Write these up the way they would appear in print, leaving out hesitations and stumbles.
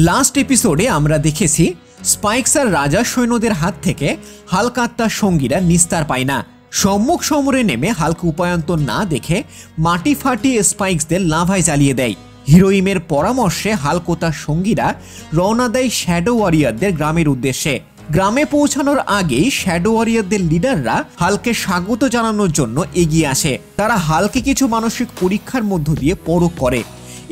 Last এপিসোডে আমরা দেখেছি স্পাইকস আর রাজা সৈন্যদের হাত থেকে হাল্ক আর তার সঙ্গীরা নিস্তার পায় না। সম্মুখ সমরে নেমে হাল্ক উপায়ন্তর না দেখে মাটি ফাটিয়ে স্পাইকসদের লাভায় জ্বালিয়ে দেয়। হিরোইমের পরামর্শে হাল্ক ও তার সঙ্গীরা রওনা দেয় শ্যাডো ওয়ারিয়ারদের গ্রামের উদ্দেশ্যে। গ্রামে পৌঁছানোর আগেই শ্যাডো ওয়ারিয়ারদের লিডাররা হাল্ককে স্বাগত জানানোর জন্য এগিয়ে আসে। তারা হাল্ককে কিছু মানসিক পরীক্ষার মধ্য দিয়ে পরখ করে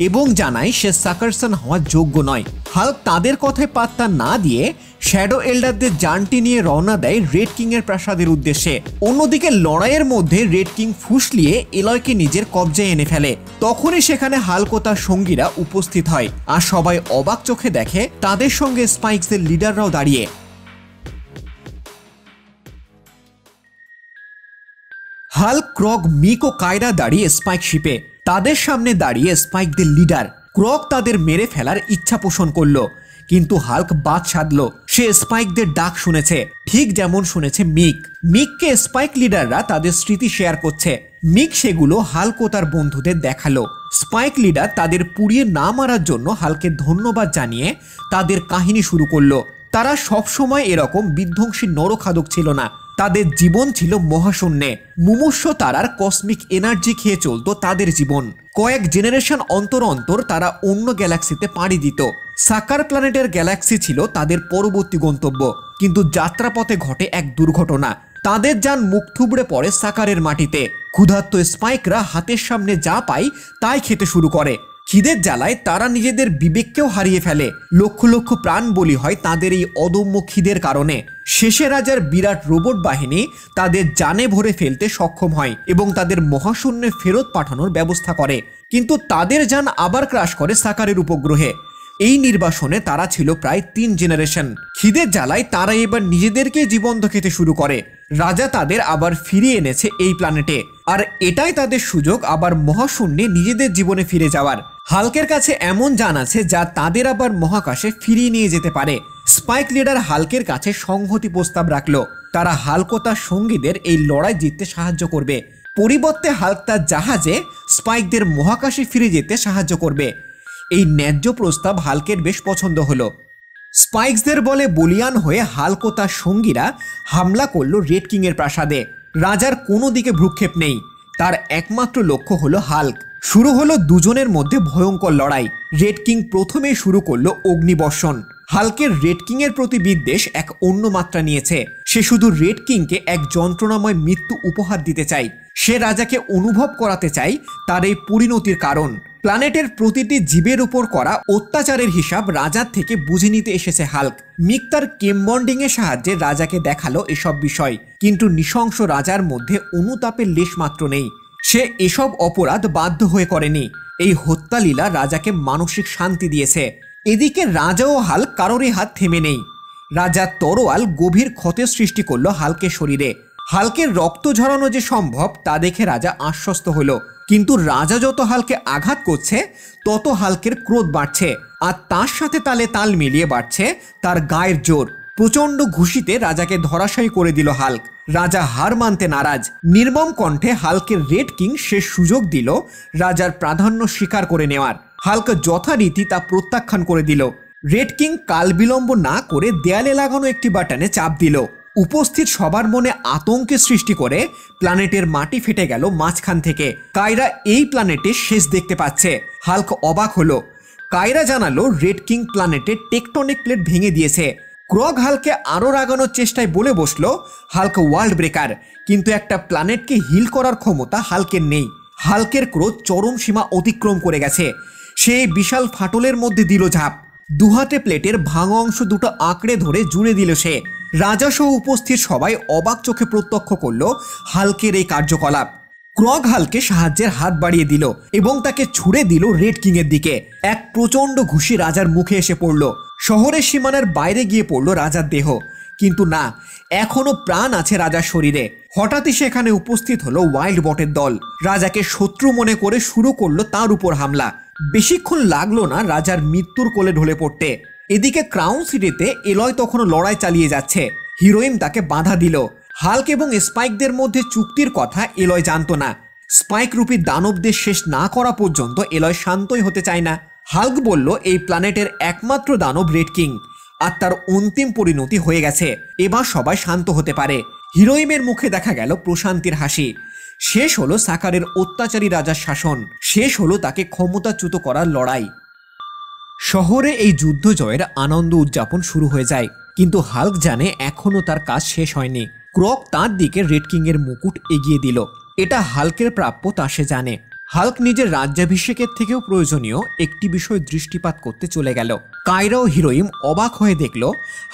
এবং জানায় সে সাকারসন হওয়ার যোগ্য নয়। হাল্ক তাদের কথায় পাত্তা না দিয়ে শ্যাডো এল্ডারদের যানটি নিয়ে রওনা দেয় রেড কিং এর প্রাসাদের উদ্দেশ্যে। অন্যদিকে লড়াইয়ের মধ্যে রেড কিং ফুসলিয়ে এলয়কে নিজের কবজায় এনে ফেলে। তখনই সেখানে হাল্ক ও তার সঙ্গীরা উপস্থিত হয় আর সবাই অবাক চোখে দেখে তাদের সঙ্গে স্পাইকসের লিডাররাও দাঁড়িয়ে। হাল্ক, ক্রগ, মিক ও কায়রা দাঁড়িয়ে স্পাইক শিপে। তাদের সামনে দাঁড়িয়ে স্পাইকদের লিডার ক্রগ তাদের মেরে ফেলার ইচ্ছা পোষণ করলো, কিন্তু হাল্ক বাদ সাধলো। সে স্পাইকদের ডাক শুনেছে, ঠিক যেমন শুনেছে মিক। মিককে স্পাইক লিডাররা তাদের স্মৃতি শেয়ার করছে। মিক সেগুলো হাল্ক ও তার বন্ধুদের দেখালো। স্পাইক লিডার তাদের পুড়িয়ে না মারার জন্য হাল্ককে ধন্যবাদ জানিয়ে তাদের কাহিনী শুরু করলো। তারা সবসময় এরকম বিধ্বংসী নরখাদক ছিল না, তাদের জীবন ছিল মহাশূন্যে। মুমূর্ষ তারার কসমিক এনার্জি খেয়ে চলতো তাদের জীবন। কয়েক জেনারেশন অন্তর অন্তর তারা অন্য গ্যালাক্সিতে পাড়ি দিত। সাকার প্ল্যানেটের গ্যালাক্সি ছিল তাদের পরবর্তী গন্তব্য, কিন্তু যাত্রাপথে ঘটে এক দুর্ঘটনা। তাদের যান মুখ থুবড়ে পড়ে সাকারের মাটিতে। ক্ষুধার্ত স্পাইকরা হাতের সামনে যা পায় তাই খেতে শুরু করে। খিদের জ্বালায় তারা নিজেদের বিবেককেও হারিয়ে ফেলে। লক্ষ লক্ষ প্রাণ বলি হয় তাদের এই অদম্য খিদের কারণে। শেষে রাজার বিরাট রোবট বাহিনী তাদের জানে ভরে ফেলতে সক্ষম হয় এবং তাদের মহাশূন্যে ফেরত পাঠানোর ব্যবস্থা করে, কিন্তু তাদের যান আবার ক্রাশ করে সাকারের উপগ্রহে। এই নির্বাসনে তারা ছিল প্রায় 3 জেনারেশন। খিদের জ্বালায় তারা এবার নিজেদেরকে জীবন্ত খেতে শুরু করে। রাজা তাদের আবার ফিরিয়ে এনেছে এই প্ল্যানেটে, আর এটাই তাদের সুযোগ আবার মহাশূন্যে নিজেদের জীবনে ফিরে যাওয়ার। হাল্কের কাছে এমন যান আছে যা তাদের আবার মহাকাশে ফিরিয়ে নিয়ে যেতে পারে। স্পাইক লিডার হাল্কের কাছে সংহতি প্রস্তাব রাখলো। তারা হাল্ক ও তার সঙ্গীদের এই লড়াই জিততে সাহায্য করবে। পরিবর্তে হাল্ক তার জাহাজে স্পাইকদের মহাকাশে ফিরে যেতে সাহায্য করবে। এই ন্যায্য প্রস্তাব হাল্কের বেশ পছন্দ হলো। স্পাইকসদের বলে বলিয়ান হয়ে হাল্ক ও তার সঙ্গীরা হামলা করলো রেড কিং এর প্রাসাদে। রাজার কোনো দিকে ভ্রুক্ষেপ নেই, তার একমাত্র লক্ষ্য হলো হাল্ক। শুরু হলো দুজনের মধ্যে ভয়ঙ্কর লড়াই। রেড কিং প্রথমেই শুরু করলো অগ্নিবর্ষণ। হাল্কের রেড কিং এর প্রতি বিদ্বেষ এক অন্য মাত্রা নিয়েছে। সে শুধু রেড কিংকে এক যন্ত্রণাময় মৃত্যু উপহার দিতে চায়। সে রাজাকে অনুভব করাতে চায় তার এই পরিণতির কারণ। প্ল্যানেটের প্রতিটি জীবের উপর করা অত্যাচারের হিসাব রাজার থেকে বুঝে নিতে এসেছে হাল্ক। মিক তার কেমবন্ডিং এর সাহায্যে রাজাকে দেখালো এসব বিষয়, কিন্তু নৃশংস রাজার মধ্যে অনুতাপের লেশ মাত্র নেই। সে এসব অপরাধ বাধ্য হয়ে করেনি। এই হত্যালীলা রাজাকে মানসিক শান্তি দিয়েছে। এদিকে রাজা ও হাল্ক কারোরই হাত থেমে নেই। রাজার তরোয়াল গভীর ক্ষতের সৃষ্টি করলো হাল্কের শরীরে। হাল্কের রক্ত ঝরানো যে সম্ভব তা দেখে রাজা আশ্বস্ত হলো, কিন্তু রাজা যত হাল্কে আঘাত করছে তত হাল্কের ক্রোধ বাড়ছে, আর তার সাথে তালে তাল মিলিয়ে বাড়ছে তার গায়ের জোর। প্রচন্ড ঘুষিতে রাজাকে ধরাশায়ী করে দিল হাল্ক। রাজা হার মানতে নারাজ। নির্মম কণ্ঠে হাল্কের রেড কিং শেষ সুযোগ দিল রাজার প্রাধান্য স্বীকার করে নেওয়ার। হাল্ক যথারীতি তা প্রত্যাখ্যান করে দিল। রেড কিং কাল বিলম্ব না করে দেয়ালে লাগানো একটি বাটনে চাপ দিল। উপস্থিত সবার মনে আতঙ্কের সৃষ্টি করে প্ল্যানেটের মাটি ফেটে গেল মাঝখান থেকে। কায়রা এই প্ল্যানেটের শেষ দেখতে পাচ্ছে। হাল্ক অবাক হলো। কায়রা জানালো রেড কিং প্ল্যানেটের টেকটনিক প্লেট ভেঙে দিয়েছে। ক্রগ হাল্ককে আরো রাগানোর চেষ্টায় বলে বসলো হাল্ক ওয়ার্ল্ড ব্রেকার, কিন্তু একটা প্ল্যানেটকে হিল করার ক্ষমতা হাল্কের নেই। হাল্কের ক্রোধ চরম সীমা অতিক্রম করে গেছে। সে বিশাল ফাটলের মধ্যে দিল ঝাঁপ। দুহাতে প্লেটের ভাঙা অংশ দুটো আঁকড়ে ধরে জুড়ে দিল সে। রাজা সহ উপস্থিত সবাই অবাক চোখে প্রত্যক্ষ করলো হাল্কের এই কার্যকলাপ। ক্রগ হাল্কে সাহায্যের হাত বাড়িয়ে দিল এবং তাকে ছুড়ে দিল রেড কিং এর দিকে। এক প্রচন্ড ঘুষি রাজার মুখে এসে পড়ল। শহরের সীমানার বাইরে গিয়ে পড়ল রাজার দেহ, কিন্তু না, এখনো প্রাণ আছে রাজার শরীরে। হঠাৎই সেখানে উপস্থিত হলো ওয়াইল্ড বটের দল। রাজাকে শত্রু মনে করে শুরু করলো তার উপর হামলা। বেশিক্ষণ লাগলো না রাজার মৃত্যুর কোলে ঢলে পড়তে। এদিকে ক্রাউন সিটিতে এলয় তখনও লড়াই চালিয়ে যাচ্ছে। হিরোইন তাকে বাধা দিল। হাল্ক এবং স্পাইকদের মধ্যে চুক্তির কথা এলয় জানতো না। স্পাইক রূপী দানবদের শেষ না করা পর্যন্ত এলয় শান্তই হতে চায় না। হাল্ক বলল এই প্ল্যানেটের একমাত্র দানব রেড কিং, আর তার অন্তিম পরিণতি হয়ে গেছে, এবার সবাই শান্ত হতে পারে। হিরোইমের মুখে দেখা গেল প্রশান্তির হাসি। শেষ হলো সাকারের অত্যাচারী রাজার শাসন, শেষ হলো তাকে ক্ষমতাচ্যুত করার লড়াই। শহরে এই যুদ্ধ জয়ের আনন্দ উদযাপন শুরু হয়ে যায়, কিন্তু হাল্ক জানে এখনো তার কাজ শেষ হয়নি। ক্রক তার দিকে রেড কিং এর মুকুট এগিয়ে দিল। এটা হাল্কের প্রাপ্য তা সে জানে। হাল্ক নিজের রাজ্যাভিষেকের থেকেও প্রয়োজনীয় একটি বিষয় দৃষ্টিপাত করতে চলে গেল। কায়রা ও হিরোইম অবাক হয়ে দেখল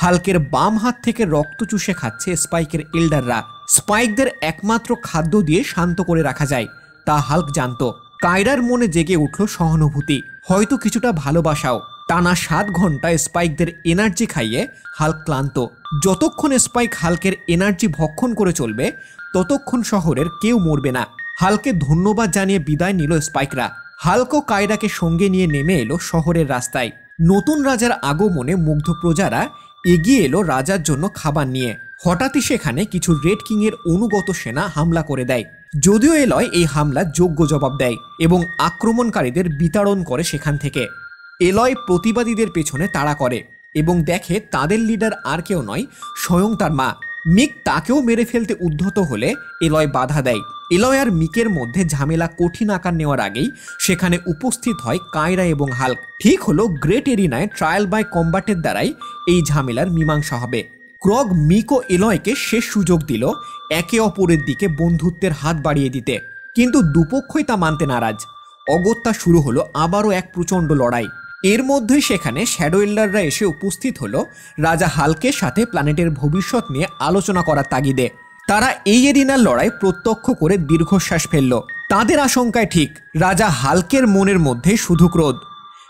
হাল্কের বাম হাত থেকে রক্ত চুষে খাচ্ছে স্পাইকের এল্ডাররা। স্পাইকদের একমাত্র খাদ্য দিয়ে শান্ত করে রাখা যায়, তা হাল্ক জানত। কায়রার মনে জেগে উঠল সহানুভূতি, হয়তো কিছুটা ভালোবাসাও। টানা 7 ঘন্টা স্পাইকদের এনার্জি খাইয়ে হাল্ক ক্লান্ত। যতক্ষণ স্পাইক হাল্কের এনার্জি ভক্ষণ করে চলবে ততক্ষণ শহরের কেউ মরবে না। হাল্কে ধন্যবাদ জানিয়ে বিদায় নিল স্পাইকরা। হাল্ক ও কায়রাকে সঙ্গে নিয়ে নেমে এলো শহরের রাস্তায়। নতুন রাজার আগমনে মুগ্ধ প্রজারা এগিয়ে এলো রাজার জন্য খাবার নিয়ে। হঠাৎই সেখানে কিছু রেড কিং এর অনুগত সেনা হামলা করে দেয়। যদিও এলয় এই হামলা যোগ্য জবাব দেয় এবং আক্রমণকারীদের বিতাড়ন করে সেখান থেকে। এলয় প্রতিবাদীদের পেছনে তাড়া করে এবং দেখে তাদের লিডার আর কেউ নয়, স্বয়ং তার মা। মিক তাকেও মেরে ফেলতে উদ্ধত হলে এলয় বাধা দেয়। এলয় আর মিকের মধ্যে ঝামেলা কঠিন আকার নেওয়ার আগেই সেখানে উপস্থিত হয় কায়রা এবং হাল্ক। ঠিক হলো গ্রেট এরিনায় ট্রায়াল বাই কম্বাটের দ্বারাই এই ঝামেলার মীমাংসা হবে। ক্রগ মিক ও এলয়কে শেষ সুযোগ দিল একে অপরের দিকে বন্ধুত্বের হাত বাড়িয়ে দিতে, কিন্তু দুপক্ষই তা মানতে নারাজ। অগত্যা শুরু হলো আবারও এক প্রচণ্ড লড়াই। এর মধ্যেই সেখানে শ্যাডো এল্ডাররা এসে উপস্থিত হলো রাজা হাল্কের সাথে প্ল্যানেটের ভবিষ্যৎ নিয়ে আলোচনা করার তাগিদে। তারা এই এরিনার লড়াই প্রত্যক্ষ করে দীর্ঘশ্বাস ফেলল। তাদের আশঙ্কায় ঠিক, রাজা হাল্কের মনের মধ্যে শুধু ক্রোধ।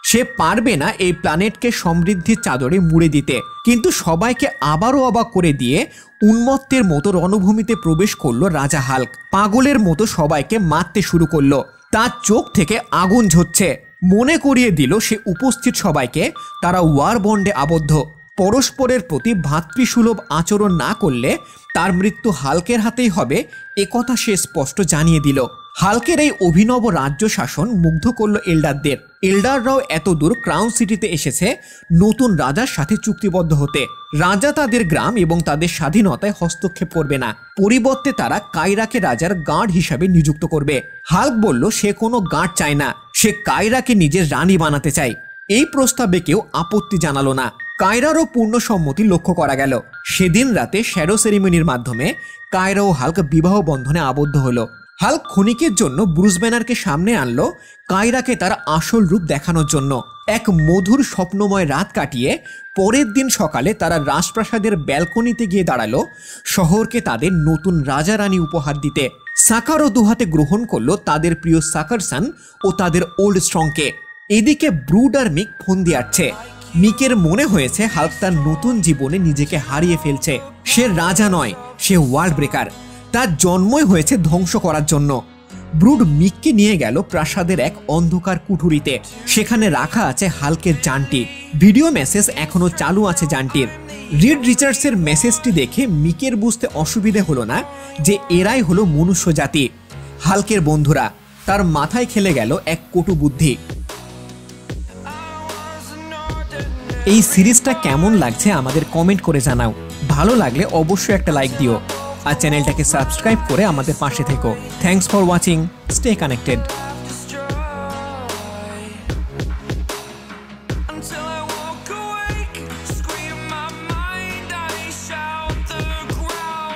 সে পারবে না এই প্ল্যানেটকে সমৃদ্ধির চাদরে মুড়ে দিতে, কিন্তু সবাইকে আবারও অবাক করে দিয়ে উন্মত্তের মতো রণভূমিতে প্রবেশ করলো রাজা হাল্ক। পাগলের মতো সবাইকে মারতে শুরু করলো। তার চোখ থেকে আগুন ঝরছে। মনে করিয়ে দিল সে উপস্থিত সবাইকে তারা ওয়ার বন্ডে আবদ্ধ। পরস্পরের প্রতি ভ্রাতৃসুলভ আচরণ না করলে তার মৃত্যু হাল্কের হাতেই হবে, একথা সে স্পষ্ট জানিয়ে দিল। হাল্কের এই অভিনব রাজ্য শাসন মুগ্ধ করল এল্ডারদের। এল্ডাররাও এতদূর ক্রাউন সিটিতে এসেছে নতুন রাজার সাথে চুক্তিবদ্ধ হতে। রাজা তাদের গ্রাম এবং তাদের স্বাধীনতায় হস্তক্ষেপ করবে না, পরিবর্তে তারা কায়রাকে রাজার গার্ড হিসাবে নিযুক্ত করবে। হাল্ক বলল সে কোনো গার্ড চায় না, সে কায়রাকে নিজের রানী বানাতে চায়। এই প্রস্তাবে কেউ আপত্তি জানালো না। কায়রারও পূর্ণ সম্মতি লক্ষ্য করা গেল। সেদিন রাতে শ্যাডো সেরিমনির মাধ্যমে কায়রা ও হাল্ক বিবাহ বন্ধনে আবদ্ধ হলো। হাল্ক ক্ষণিকের জন্য ব্রুস ব্যানারকে সামনে আনলো কায়রাকে তার আসল রূপ দেখানোর জন্য। এক মধুর স্বপ্নময় রাত কাটিয়ে পরের দিন সকালে তারা রাজপ্রাসাদের ব্যালকনিতে গিয়ে দাঁড়ালো শহরকে তাদের নতুন রাজা রানী উপহার দিতে। সাকারও দুহাতে গ্রহণ করলো তাদের প্রিয় সাকারসান ও তাদের ওল্ড স্ট্রংকে। এদিকে ব্রুড আর মিক ফোন দিয়ে আসছে। মিকের মনে হয়েছে হাল্ক তার নতুন জীবনে নিজেকে হারিয়ে ফেলছে। সে রাজা নয়, সে ওয়ার্ল্ড ব্রেকার। তার জন্মই হয়েছে ধ্বংস করার জন্য। ব্রুড মিককে নিয়ে গেল প্রাসাদের এক অন্ধকার কুঠুরিতে। সেখানে রাখা আছে হাল্কের যানটি। ভিডিও মেসেজ এখনো চালু আছে যানটির। রিড রিচার্ডসের মেসেজটি দেখে মিকের বুঝতে অসুবিধে হলো না যে এরাই হলো মনুষ্য জাতি, হাল্কের বন্ধুরা। তার মাথায় খেলে গেল এক কটু বুদ্ধি। এই সিরিজটা কেমন লাগছে আমাদের কমেন্ট করে জানাও। ভালো লাগলে অবশ্যই একটা লাইক দিও আর চ্যানেলটাকে সাবস্ক্রাইব করে আমাদের পাশে থেকো। Thanks for watching, stay connected.